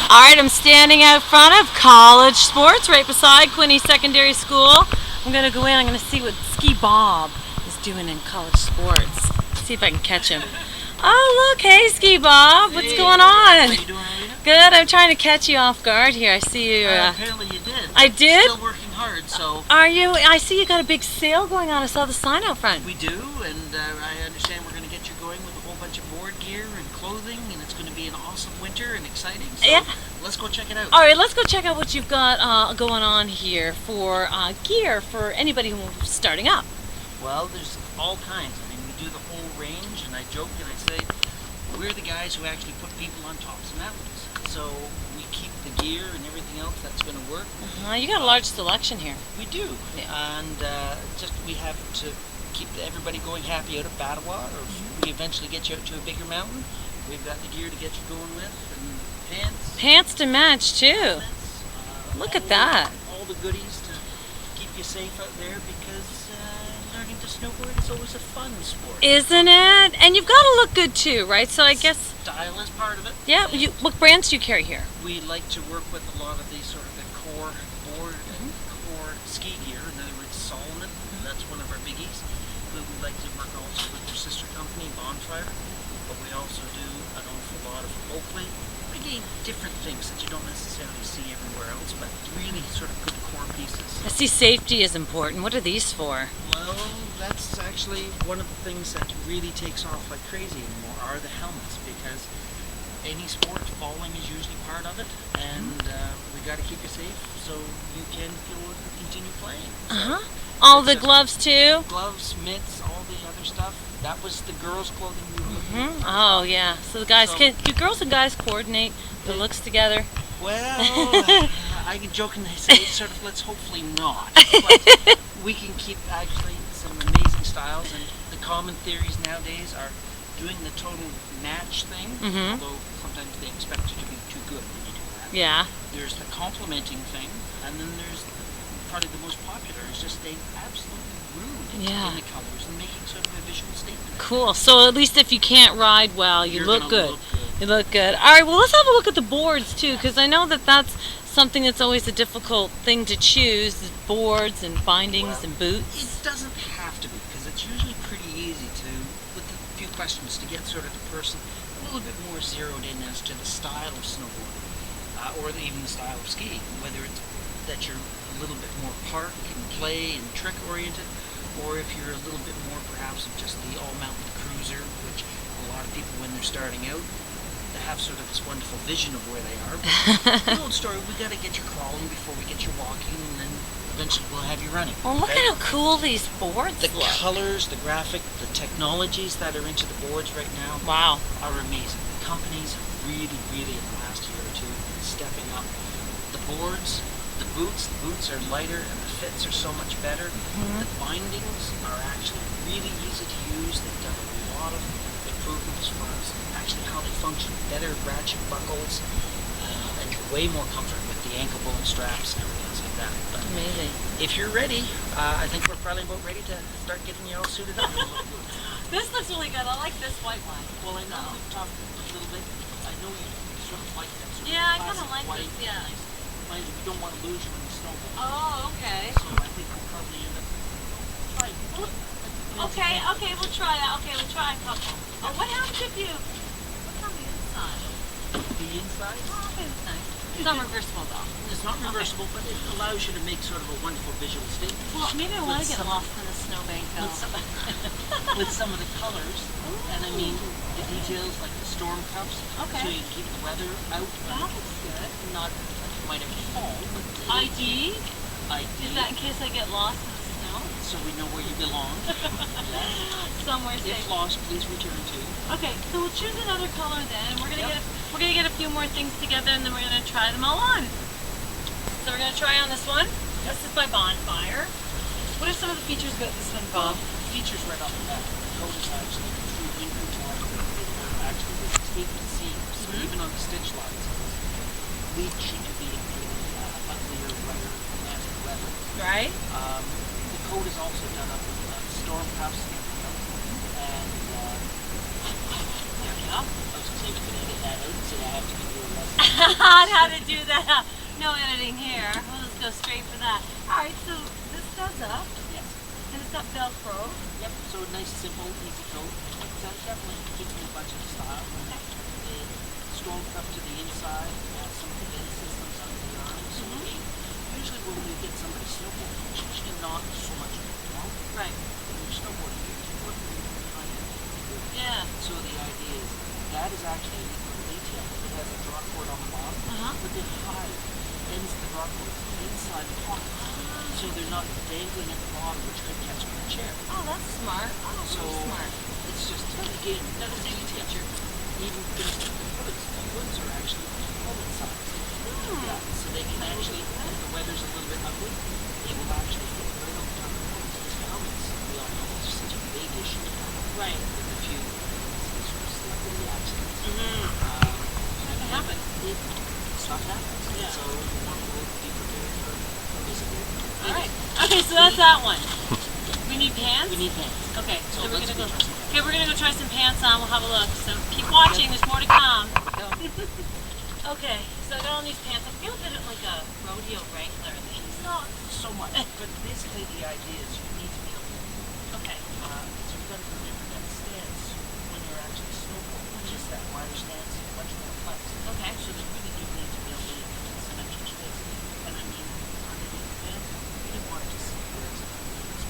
Alright, I'm standing out front of College Sports right beside Quinney Secondary School. I'm going to go in, I'm going to see what Ski Bob is doing in College Sports. See if I can catch him. Oh look, hey Ski Bob, what's going on? How you doing, Orlena? Good, I'm trying to catch you off guard here. I see you. Apparently you did. I did? Still working hard, so. Are you? I see you got a big sale going on. I saw the sign out front. We do, and I understand we're going to get you going with a whole bunch of board gear and clothing, and it's going to be an awesome winter and exciting. So Yeah. Let's go check it out. All right, let's go check out what you've got going on here for gear for anybody who's starting up. Well, there's all kinds. I mean, we do the whole range, and I joke and I say we're the guys who actually put people on tops of mountains. So we keep the gear and everything else that's going to work. You got a large selection here. We do, Yeah. and just we have to keep everybody going happy out of Batawa, or if we eventually get you out to a bigger mountain, we've got the gear to get you going with, and pants. Pants to match too. helmets, Look all at that. All the goodies to keep you safe out there, because learning to snowboard is always a fun sport. Isn't it? And you've got to look good too, right? So I guess, Style is part of it. yeah. and What brands do you carry here? we like to work with a lot of the sort of the core board and core ski gear. In other words, Solomon, that's one of our biggies. But we like to work also with their sister company, Bonfire. But we also do an awful lot of Oakley. Again, different things that you don't necessarily see everywhere else, but really sort of good core pieces. I see safety is important. What are these for? Well, that's actually one of the things that really takes off like crazy anymore are the helmets, because any sport, falling is usually part of it, and we got to keep you safe so you can continue playing. So All the it's gloves too? gloves, mitts, all the other stuff. That was the girls' clothing we were looking for. Oh yeah. So the guys So- can. Do girls and guys coordinate the looks together? Well, I can jokingly say sort of let's hopefully not. But we can keep actually some amazing styles, and the common theories nowadays are doing the total match thing, although sometimes they expect you to be too good when you do that. Yeah. There's the complementing thing, and then there's probably the most popular is just staying absolutely rude Yeah. in the colors and making sort of a visual statement. Cool. So at least if you can't ride well, you You're look gonna good. look good. You look good. All right. Well, let's have a look at the boards too, because I know that that's something that's always a difficult thing to choose: is boards and bindings and boots. It doesn't have to be, because it's usually pretty easy to, with a few questions, to get sort of the person a little bit more zeroed in as to the style of snowboarding, or even the style of skiing, whether it's that you're a little bit more park and play and trick oriented, or if you're a little bit more perhaps of just the all-mountain cruiser, which a lot of people when they're starting out, they have sort of this wonderful vision of where they are. But the old story, we got to get you crawling before we get you walking, and then eventually we'll have you running. Well, look okay? at how cool these boards The look. colors, the graphic, the technologies that are into the boards right now Wow. are amazing. The companies have really, in the last year or two, been stepping up. The boards, the boots are lighter and the fits are so much better. The bindings are actually really easy to use. They've done a lot of improvements as far as actually how they function. Better ratchet buckles, and way more comfort with the ankle bone straps and everything else like that. But Amazing. if you're ready, I think we're probably about ready to start getting you all suited up. This looks really good. I like this white one. Well, I know we've talked a little bit. I know you sort of like that sort Yeah, I of kind of classic like white. this. Yeah. Mind you, we don't want to lose you when you snowboard. Oh, okay. So I think we'll probably end up trying. Okay, we'll try that. Okay, we'll try a couple. Oh, what happens if you... What's on the inside? The inside, Oh, okay, that's nice. It's not reversible, though. it's not reversible, but it allows you to make sort of a wonderful visual statement. Well, maybe I want to With get some- lost in the snowbank, With though. some, with some of the colors, and I mean the details like the storm cuffs, Okay. so you keep the weather out. That looks good. Not like you might have fall, but ID? ID, Is that in case I get lost in the snow? so we know where you belong. Somewhere If safe. lost, please return to. Okay, so we'll choose another color then. We're gonna Yep. we're gonna get a few more things together, and then we're gonna try them all on. So we're gonna try on this one. This is by Bonfire. What are some of the features about this one, Bob? Features right off the bat. The coat is actually true winter type. Actually, with escaping seams. So even on the stitch lines, bleach and being uglier, weather, nasty weather. Right? The coat is also done up with storm cuffs and everything else. And There we go. I was going to say we could edit that out and say I have to give you a lesson. on how to do that. No editing here. We'll just go straight for that. Alright, so this goes up. Yes. And it's got Velcro. Yep. So nice, simple, easy coat. That definitely gives me a bunch of style. Okay. It strolls up to the inside. Some of the vent systems under the arms. So usually when we get somebody snowboarding, it's usually not so much long. Right. When you're snowboarding, you're working behind it. Yeah. So the idea is that is actually a little detail. It has a draw cord on the bottom, but then high ends the draw cords inside the pockets. So they're not dangling at the bottom, which could catch on a chair. Oh, that's smart. Oh, So very smart. it's just, again, another detail. Even things like the hoods. The hoods are actually helmet size. Yeah, so they can actually, if the weather's a little bit ugly, they will actually fit right over top of the helmet. Because the helmets, we all know, is such a big issue. Right. With a few sort of celebrity accidents. It can happen. Stuff happens. Yeah. So you want to be prepared for basically. Alright. Okay, so that's that one. We need pants? We need pants. Okay, so we're let's gonna go. try some pants. Okay, we're gonna go try some pants on. We'll have a look. So keep watching. There's more to come. Okay, so I got all these pants. I feel a bit like a rodeo wrangler. These. Not so much, but basically the idea is you need to be able to. Okay. So you've got to remember that stance when you're actually snowboarding, which is that wider stance, much more flex. Okay. So they really do need to be able to get some extra space. And I mean, underneath the pants, you don't want to just wear some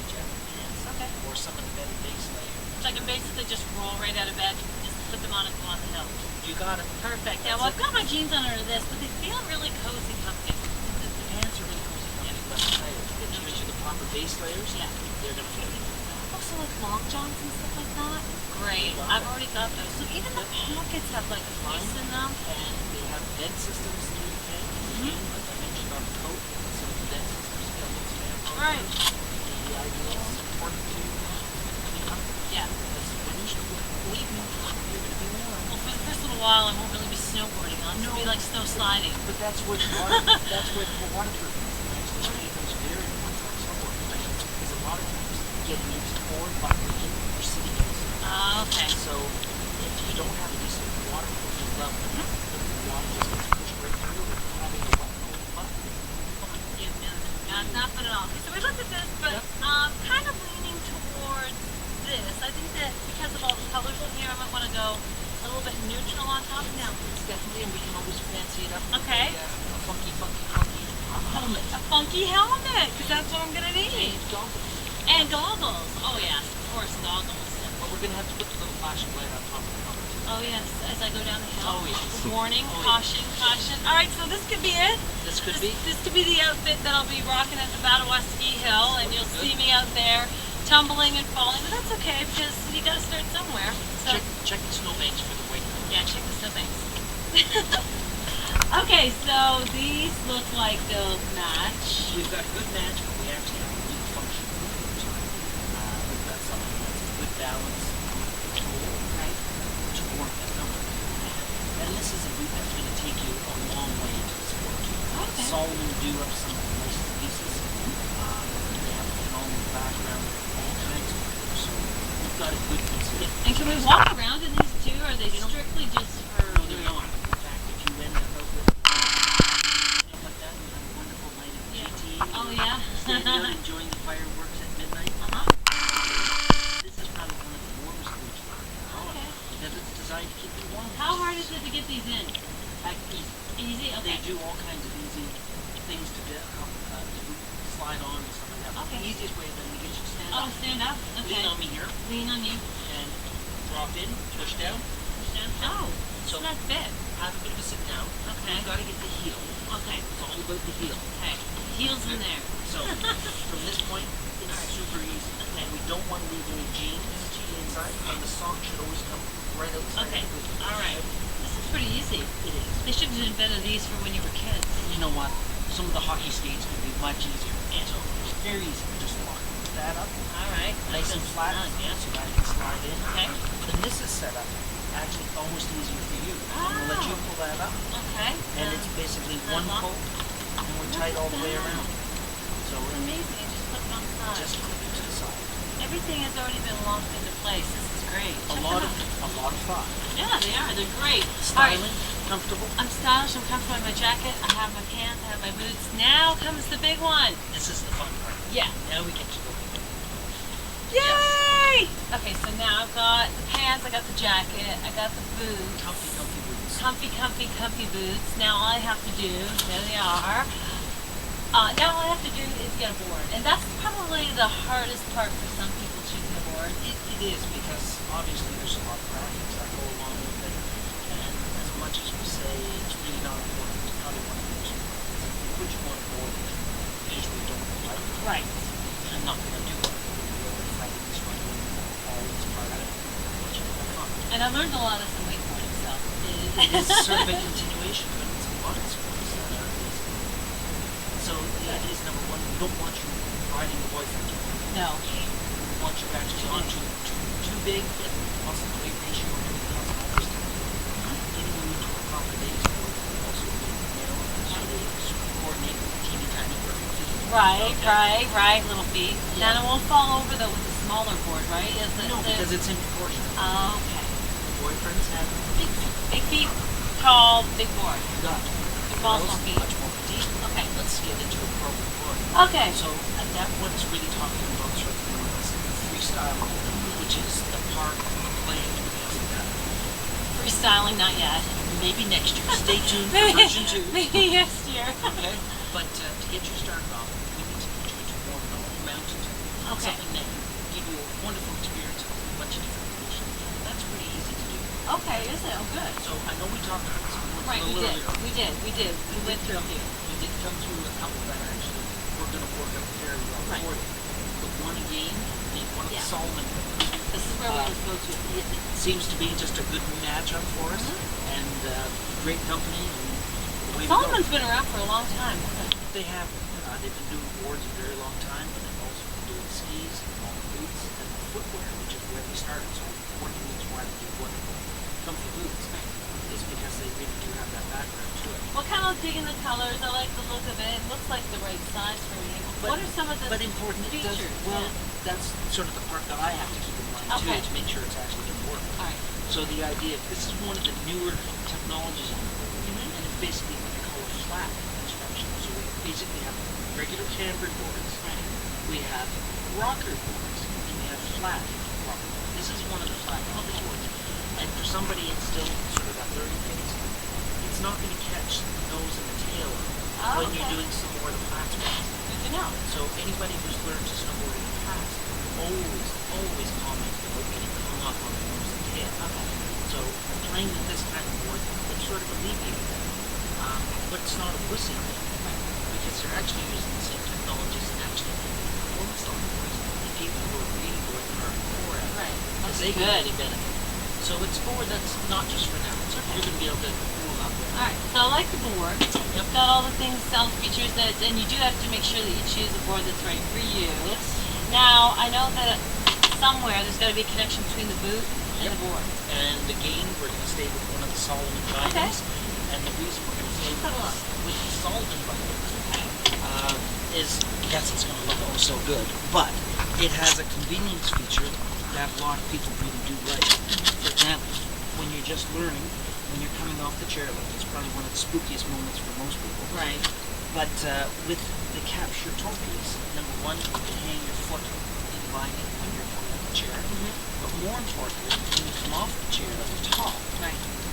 pajama pants. Okay. Or some of the better base layers. So I can basically just roll right out of bed, just put them on and go on the hill. You got it. Perfect. Yeah, well, I've got my jeans on under this, but they feel really cozy comfy. The pants are really cozy, comfy, less tight. If you use the proper base layers, Yeah. they're going to fit in. Also like long johns and stuff like that. Great. I've already got those. So even the pockets have like a fleece in them. And they have vent systems through the pants. Again, like I mentioned on the coat, some of the vent systems built into them. Right. The idea is important to be comfortable. Yeah. Because when you're snowboarding, believe me, you're going to be warm. Well, for the first little while, I won't really be snowboarding. I'll just be like snow sliding. But that's what the waterproofing actually becomes very important on snowboarding. Because a lot of times getting used or buckling in or sitting in. Okay. So if you don't have a decent waterproofing level, the water just gets pushed right through and having a wet cold butt. Yeah, not fun at all. Okay, so we looked at this, but kind of leaning towards this. I think that because of all the colors in here, I might want to go a little bit neutral on top now. It's definitely, and we can always fancy it up. Okay. A funky helmet. A funky helmet, because that's what I'm going to need. And goggles. And goggles. Oh, yes, of course, goggles. But we're going to have to put the little flashing light on top of the helmet. Oh, yes, as I go down the hill. Oh, yes. Warning, Oh, caution, caution. All right, so this could be it. This could be. This could be the outfit that I'll be rocking at the Battle Ski Hill, and you'll see me out there tumbling and falling, but that's okay because you got to start somewhere. So Check the snowbanks for the weight. yeah, check the snowbanks. Okay, so these look like they'll match. We've got a good match, but we actually have a good function. We've got something that's a good balance, control, right? To work that number. And this is a boot that's going to take you a long way into the sport. Okay. Solomon do up some of the nicest pieces. They have phenomenal background, all kinds of things. So we've got a good piece of it. And can we walk around in these too, or are they strictly just for... No, they're not. In fact, if you end up out with something like that, you have a wonderful night of GT. Oh, yeah? Standing out enjoying the fireworks at midnight. This is probably one of the warmest boots Okay. because it's designed to keep you warm. How hard is it to get these in? Easy. Easy? Okay. They do all kinds of easy things to slide on and stuff like that. Okay. The easiest way then to get you to stand Oh, up. stand up? Okay. Lean on me here Lean on you. and drop in, push down. Stand. Oh, So so not fit. have a bit of a sit down. Okay. You've got to get the heel. Okay. It's all about the heel. Okay. Heels in there. So from this point, it's super easy. Okay. And we don't want to leave any jeans inside, and the sock should always come right outside. Okay. of the boot. All right. This is pretty easy. It is. They should have invented these for when you were kids. You know what? Some of the hockey skates could be much easier. And so it's very easy. Just lock that up, All right. nice and flat, Yeah. so that can slide in. Okay. Then this is set up actually almost easier for you. I'm gonna let you pull that up, Okay. and it's basically one pull, and we're tight all the way around. So It's we're amazing. You just put it on the side. just clip it to the side. Everything has already been locked into place. This is great. A Check lot them of out. thought. Yeah, they are. They're great. All right. Styling. Comfortable? I'm stylish, I'm comfortable in my jacket, I have my pants, I have my boots. Now comes the big one. This is the fun part. Yeah. Now we get to go. Yay! Okay, so now I've got the pants, I got the jacket, I got the boots. Comfy boots. Comfy boots. Now all I have to do, there they are. Now all I have to do is get a board. And that's probably the hardest part for some people, choosing a board. It is, because obviously there's a lot of graphics that go along with it. And as much as we say it's really not important, it's probably one of the most important. If you put you on a board that you usually don't like, Right. I'm not going to do it. It's running all this part of it. Much more fun. And I learned a lot of some wakeboarding stuff. It is sort of a continuation of it. It's a lot of sports that are easy. So the idea is, number one, we don't want you riding the boyfriend. No. We want you actually on too big, but also the weight ratio and everything else. And all this stuff. Getting you into a proper day sport will also be narrow, so they sort of coordinate with the teeny tiny perfect feet. Right. Little feet. Yeah. Then it won't fall over though with the smaller board, right? No, because it's in proportion. Oh, okay. The boyfriends have big feet. Big feet, tall, big board. You got it. The Balls girls, on feet. much more petite. Okay. Let's get into a proper board. Okay. So at that point, it's really talking about sort of freestyle, which is the part of playing and everything like that. Freestyling, not yet. Maybe next year. Stay tuned for version 2. Maybe next year. Okay. But to get you started off, we need to get you into more of a mountain. Okay. Something that can give you a wonderful experience of a bunch of different positions. That's pretty easy to do. Okay, is it? Oh, good. So I know we talked about some boards Right, a little earlier. we did. We went through a few. We did come through a couple that actually we're going to work out very well for you. But one again, being one of the Solomon brothers. This is where we would go to. It seems to be just a good matchup for us, and great company. And the way Solomon's been around for a long time, hasn't it? they have. They've been doing boards a very long time, but they've also been doing skis, all the boots, and the footwear, which is where they started. So one of the reasons why they do wonderful comfy boots is because they really do have that background to it. Well, kind of digging the colors. I like the look of it. It looks like the right size for me. What are some of the important features? It does, well, that's sort of the part that I have to keep in mind too, to make sure it's actually going to work. All right. So the idea, this is one of the newer technologies on the board, and it's basically what they call a flat construction. So we basically have regular cambered boards, we have rocker boards, and we have flat rocker boards. This is one of the flat rocker boards. And for somebody in still sort of that learning phase, it's not going to catch the nose and the tail when you're doing some more of the flat spots. Good to know. So anybody who's learned to snowboard in the past always comments about getting hung up on the nose and tail. Okay. So playing with this kind of board would sort of alleviate that. But it's not a wussy thing, because they're actually using the same technologies and actually performance on the boards. The people who are really going hardcore at it, because they can really benefit. So it's a board that's not just for now. So you're going to be able to cool up with it. All right. So I like the board. It's got all the things, all the features that, and you do have to make sure that you choose a board that's right for you. Yes. Now I know that somewhere there's got to be a connection between the boot and the board. And again, we're going to stay with one of the Solomon bindings. And the reason we're going to stay with the Solomon bindings is, yes, it's going to look oh so good, but it has a convenience feature that a lot of people really do like. For example, when you're just learning, when you're coming off the chairlift, it's probably one of the spookiest moments for most people. Right. But with the capture toe piece, number one, you can hang your foot in the binding when you're coming off the chair. But more importantly, when you come off the chair at the top,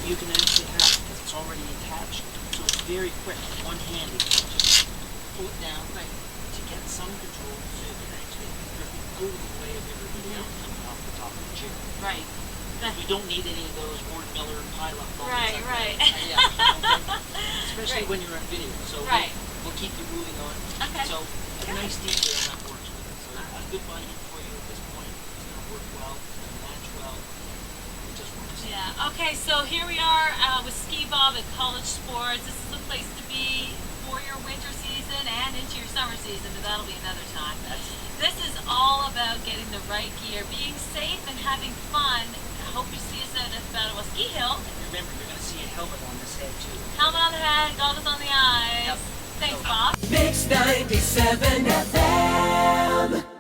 you can actually have it because it's already attached. So it's very quick, one-handed. You can just pull it down to get some control, so you can actually go the way of everybody else coming off the top of the chair. Right. You don't need any of those Warren Miller pile-up balls. Right. Especially when you're on video. So we'll keep you moving on. Okay. So a nice detail that works with it. So a good binding for you at this point. It's going to work well. It's going to match well. It just works. Yeah. Okay. So here we are with Ski Bob at College Sports. This is the place to be for your winter season and into your summer season, but that'll be another time. This is all about getting the right gear, being safe, and having fun. I hope you see us at Ski Hill. And remember, you're going to see a helmet on this head too. Helmet on the head, goggles on the eyes. Yep. Thanks, Bob. Mix 97 FM.